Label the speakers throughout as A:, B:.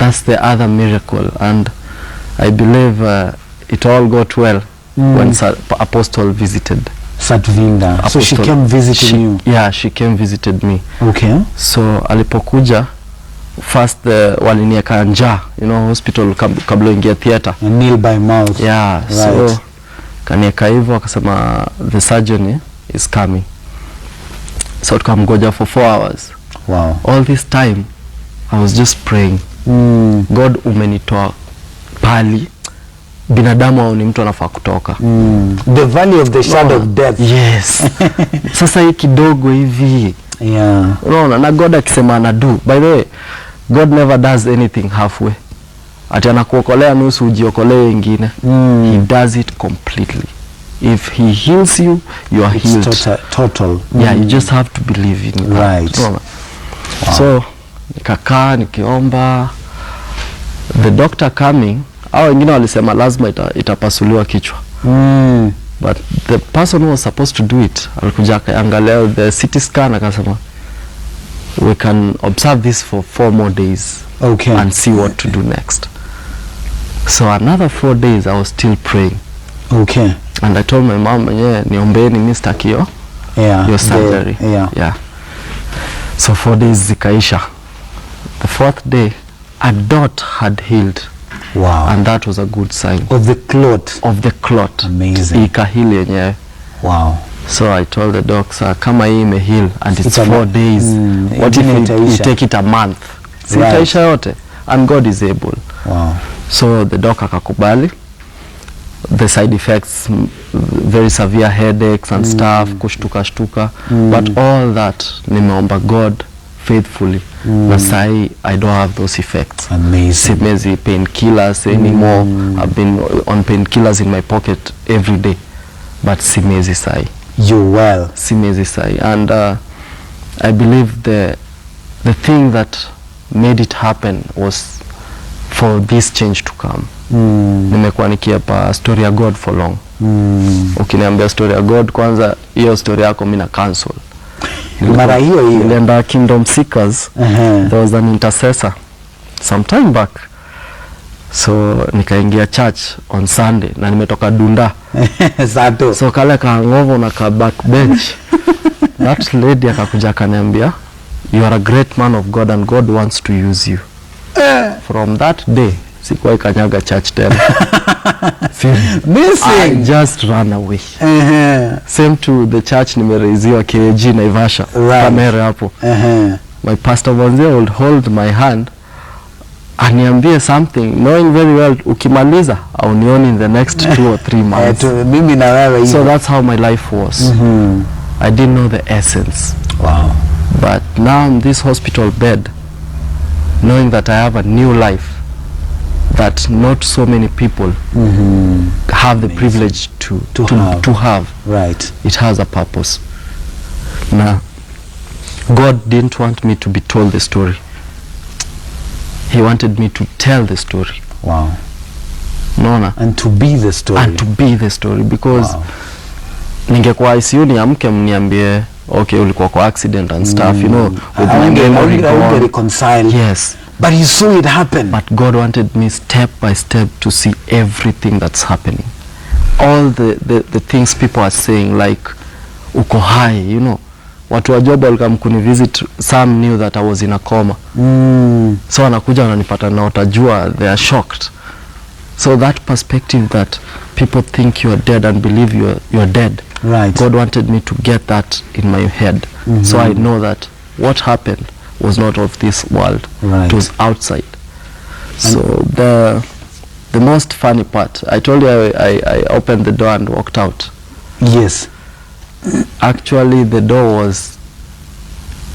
A: that's the other miracle. And I believe it all got well when Apostle visited
B: Satvinda. So she came visiting you?
A: Yeah, she came visited me.
B: Okay.
A: So alipokuja, first walinieka nja, you know, hospital kabla ingia theater.
B: Kneel by mouth.
A: Yeah, right. So kanieka hivyo akasema the surgeon is coming. So tukamgoja for 4 hours.
B: Wow.
A: All this time I was just praying. God, umenitoa pali binadamu au ni mtu anafaa kutoka.
B: The valley of the shadow of death.
A: Yes. Sasa hii kidogo hivi.
B: Yeah.
A: Unaona, na God akisema anadu. By the way, God never does anything halfway. Ati anakuokolea nusu ujiokolee ingine. He does it completely. If he heals you, you are healed.
B: It's total.
A: Yeah, you just have to believe in it.
B: Right.
A: Wow. So nikakaa nikiomba, the doctor coming, au wengine walisema lazima itapasuliwa kichwa. But the person who was supposed to do it alikuja akaangalia the CT scan akasema we can observe this for 4 more days.
B: Okay. And
A: see what to do next. So another 4 days I was still praying.
B: Okay.
A: And I told my mom, niombeeni mimi sitaki your surgery. Yeah. So 4 days zikaisha. The 4th day a dot had healed.
B: Wow.
A: And that was a good sign.
B: Of the clot?
A: Of the clot.
B: Amazing.
A: Ikahili yenyewe.
B: Wow.
A: So I told the doctor, kama hii imeheal and it's 4 days, what if we take it a month? Itaisha yote. And God is able.
B: Wow.
A: So the doctor akakubali. The side effects, very severe headaches and stuff, kushtuka. But all that, nimeomba God faithfully. Na sai, I don't have those effects.
B: Amazing.
A: Simezi painkillers anymore. I've been on painkillers in my pocket every day. But simezi sai.
B: You're well.
A: Simezi sai. And I believe the thing that made it happen was for this change to come. Nimekuwa nikiapa story ya God for long. Ukiniambia story ya God kwanza, hiyo story yako mimi na cancel.
B: Mara hiyo
A: nilienda Kingdom Seekers. There was an intercessor some time back. So nikaingia church on Sunday na nimetoka Dunda.
B: Sato.
A: So kale kaangovo na ka backbench. That lady akakuja akaniambia, you are a great man of God and God wants to use you. From that day sikuwahi kanyaga church tena. I just ran away. Same to the church nimereiziwa KG Naivasha. Kamere hapo. My pastor Wanzia would hold my hand aniambie something knowing very well ukimaliza au nioni in the next 2 or 3 months.
B: Mimi na wewe.
A: So that's how my life was. I didn't know the essence.
B: Wow.
A: But now in this hospital bed, knowing that I have a new life that not so many people have the privilege to have.
B: Right.
A: It has a purpose. Now, God didn't want me to be told the story. He wanted me to tell the story.
B: Wow.
A: Nona.
B: And to be the story.
A: And to be the story. Because ningekuwa ICU niamke mniambie, okay, ulikuwa kwa accident and stuff, you know, with my memory gone.
B: Reconcile.
A: Yes.
B: But you saw it happen.
A: But God wanted me step by step to see everything that's happening. All the things people are saying, like, uko hai, you know. Watu wa job welcome kuni visit, some knew that I was in a coma. So wanakuja wananipata na watajua, they are shocked. So that perspective that people think you are dead and believe you are dead.
B: Right.
A: God wanted me to get that in my head. So I know that what happened was not of this world.
B: Right.
A: It was outside. So the most funny part, I told you I opened the door and walked out.
B: Yes.
A: Actually the door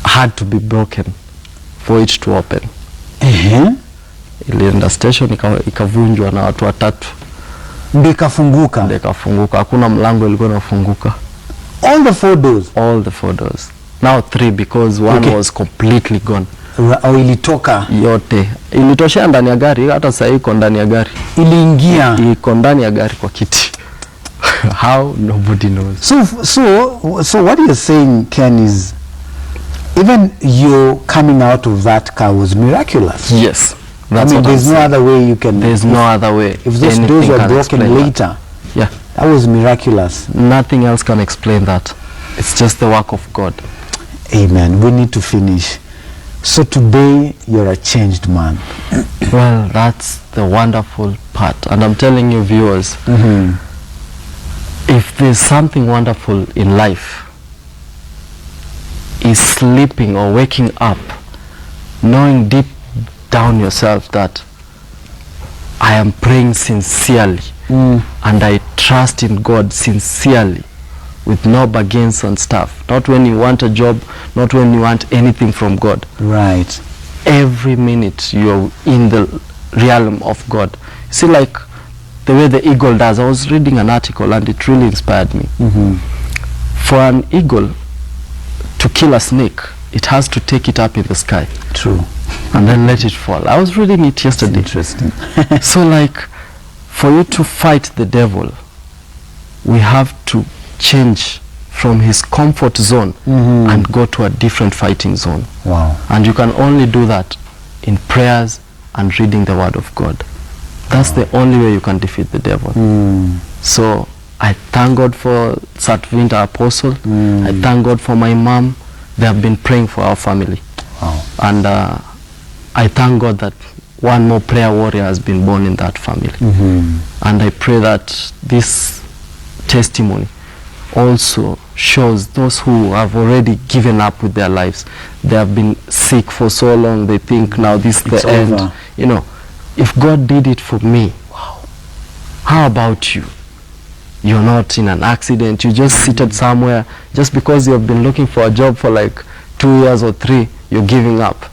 A: had to be broken for it to open. Ilienda station ikavunjwa na watu 3.
B: Ndikafunguka.
A: Hakuna mlango ilikuwa inafunguka.
B: All the 4 doors.
A: All the 4 doors. Now 3 because one was completely gone.
B: Au ilitoka
A: yote. Ilitoshea ndani ya gari, hata sasa iko ndani ya gari.
B: Iliingia.
A: Iko ndani ya gari kwa kiti. How? Nobody knows.
B: So what you're saying, Ken, is even you coming out of that car was miraculous.
A: Yes. That's what
B: there's
A: I'm
B: no
A: saying.
B: other way you can.
A: There's no other way.
B: If those
A: anything
B: doors were
A: can
B: broken
A: explain
B: later,
A: Yeah,
B: that was miraculous.
A: nothing else can explain that. It's just the work of God.
B: Amen. We need to finish. So today you're a changed man.
A: Well, that's the wonderful part. And I'm telling you, viewers, if there's something wonderful in life, is sleeping or waking up, knowing deep down yourself that I am praying sincerely and I trust in God sincerely, with no bargains and stuff. Not when you want a job, not when you want anything from God.
B: Right.
A: Every minute you're in the realm of God. See, like the way the eagle does. I was reading an article and it really inspired me. For an eagle to kill a snake, it has to take it up in the sky.
B: True.
A: And then let it fall. I was reading it yesterday.
B: Interesting.
A: So like, for you to fight the devil, we have to change from his comfort zone and go to a different fighting zone.
B: Wow.
A: And you can only do that in prayers and reading the word of God. That's the only way you can defeat the devil. So I thank God for Satvinta Apostle. I thank God for my mom. They have been praying for our family.
B: Wow.
A: And I thank God that one more prayer warrior has been born in that family. And I pray that this testimony also shows those who have already given up with their lives. They have been sick for so long, they think now this is
B: It's
A: the end.
B: over.
A: You know, if God did it for me, how about you? You're not in an accident, you just seated somewhere. Just because you have been looking for a job for like 2 years or 3, you're giving up.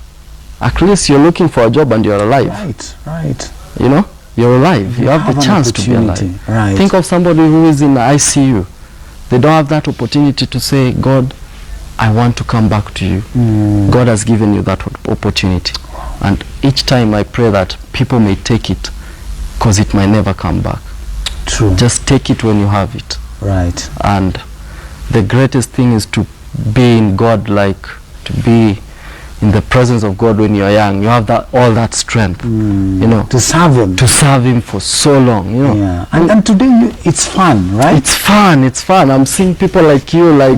A: At least you're looking for a job and you're alive.
B: Right, right.
A: You know, you're alive. You have
B: have
A: the
B: an
A: chance to be
B: opportunity.
A: alive.
B: Right.
A: Think of somebody who is in the ICU. They don't have that opportunity to say, God, I want to come back to you. God has given you that opportunity. And each time I pray that people may take it, because it might never come back.
B: True.
A: Just take it when you have it.
B: Right.
A: And the greatest thing is to be in God, like to be in the presence of God when you're young. You have that all that strength, you know,
B: To serve him.
A: to serve him for so long, you know.
B: Yeah. And today it's fun, right?
A: It's fun, it's fun. I'm seeing people like you, like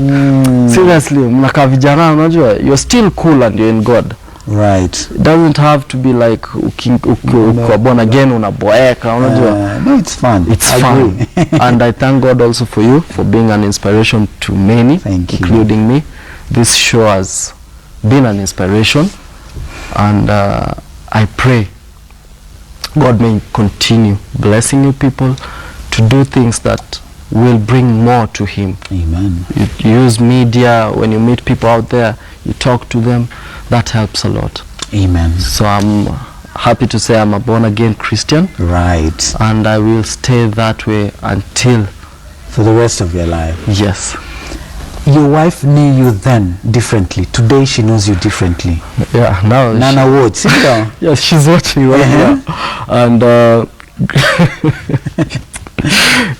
A: seriously, mnakaa vijana, unajua, you're still cool and you're in God.
B: Right.
A: It doesn't have to be like ukiwa born again unaboeka, unajua.
B: No, it's fun.
A: It's
B: I
A: fun.
B: agree.
A: And I thank God also for you, for being an inspiration to many,
B: Thank you.
A: including me. This show has been an inspiration, and I pray God may continue blessing you people to do things that will bring more to him.
B: Amen.
A: You use media, when you meet people out there, you talk to them, that helps a lot.
B: Amen.
A: So I'm happy to say I'm a born-again Christian,
B: Right.
A: and I will stay that way until,
B: For the rest of your life.
A: yes.
B: Your wife knew you then differently. Today she knows you differently.
A: Yeah, now
B: Nana watch. Sit down.
A: yes, she's watching right now. And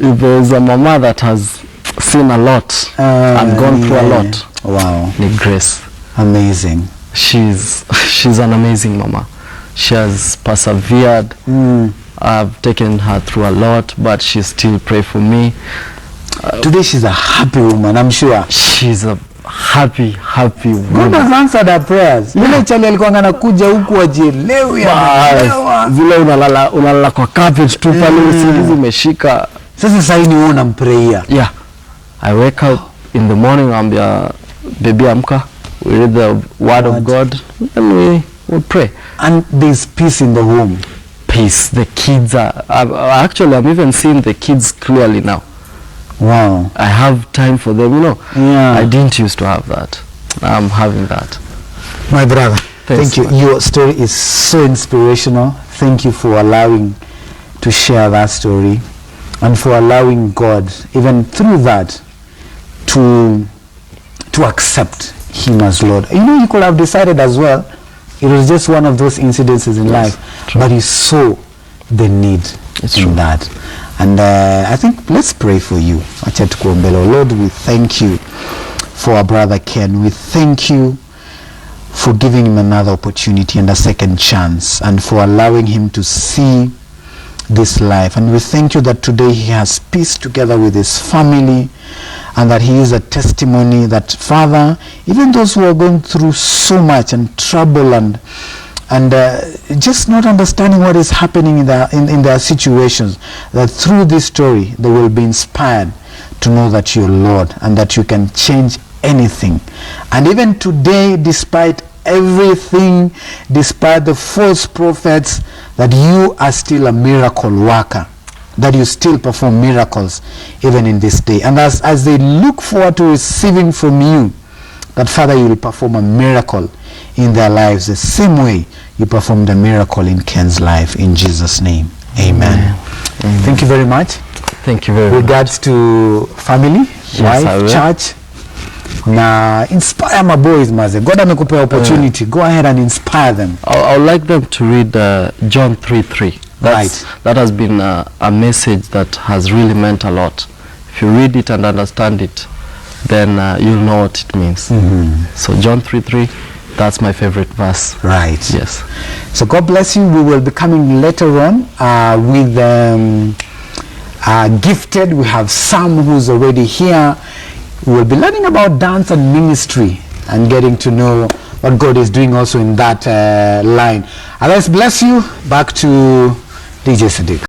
A: if there's a mama that has seen a lot and gone through a lot,
B: Wow.
A: ni Grace.
B: Amazing.
A: She's an amazing mama. She has persevered. I've taken her through a lot, but she still pray for me.
B: Today she's a happy woman, I'm sure.
A: She's a happy
B: God
A: woman.
B: has answered her prayers. Yule chali alikuwa anakuja huku ajielewi.
A: Bas, vile unalala kwa carpet tu pale, usingizi umeshika.
B: Sasa sasa ni wewe unamprayia.
A: Yeah, I wake up in the morning, ambia baby amka, we read the word of God, and we pray.
B: And there's peace in the home.
A: Peace. The kids are actually, I'm even seeing the kids clearly now.
B: Wow.
A: I have time for them, you know.
B: Yeah.
A: I didn't used to have that. I'm having that.
B: My brother,
A: Thanks
B: thank you.
A: so much.
B: Your story is so inspirational. Thank you for allowing to share that story, and for allowing God, even through that, to accept him as Lord. You know, you could have decided as well, it was just one of those incidences in life,
A: true.
B: but you saw the need
A: It's
B: in
A: true.
B: that. And I think let's pray for you. Acha tukuombele. Lord, we thank you for our brother Ken. We thank you for giving him another opportunity and a second chance, and for allowing him to see this life. And we thank you that today he has peace together with his family, and that he is a testimony that, Father, even those who are going through so much and trouble and just not understanding what is happening in their situations, that through this story they will be inspired to know that you're Lord and that you can change anything. And even today, despite everything, despite the false prophets, that you are still a miracle worker, that you still perform miracles even in this day. And as they look forward to receiving from you, that, Father, you will perform a miracle in their lives the same way you performed a miracle in Ken's life. In Jesus' name, amen.
A: Amen.
B: Thank you very much.
A: Thank you very much.
B: Regards to family,
A: Yes,
B: wife, church. Na inspire my boys, maze. God amekupea opportunity. Go ahead and inspire them.
A: I would like them to read John 3:3.
B: Right.
A: That has been a message that has really meant a lot. If you read it and understand it, then you'll know what it means. So John 3:3, that's my favorite verse.
B: Right.
A: Yes.
B: So God bless you. We will be coming later on with Gifted. We have Sam, who's already here. We will be learning about dance and ministry and getting to know what God is doing also in that line. Otherwise, bless you. Back to DJ Sadiq.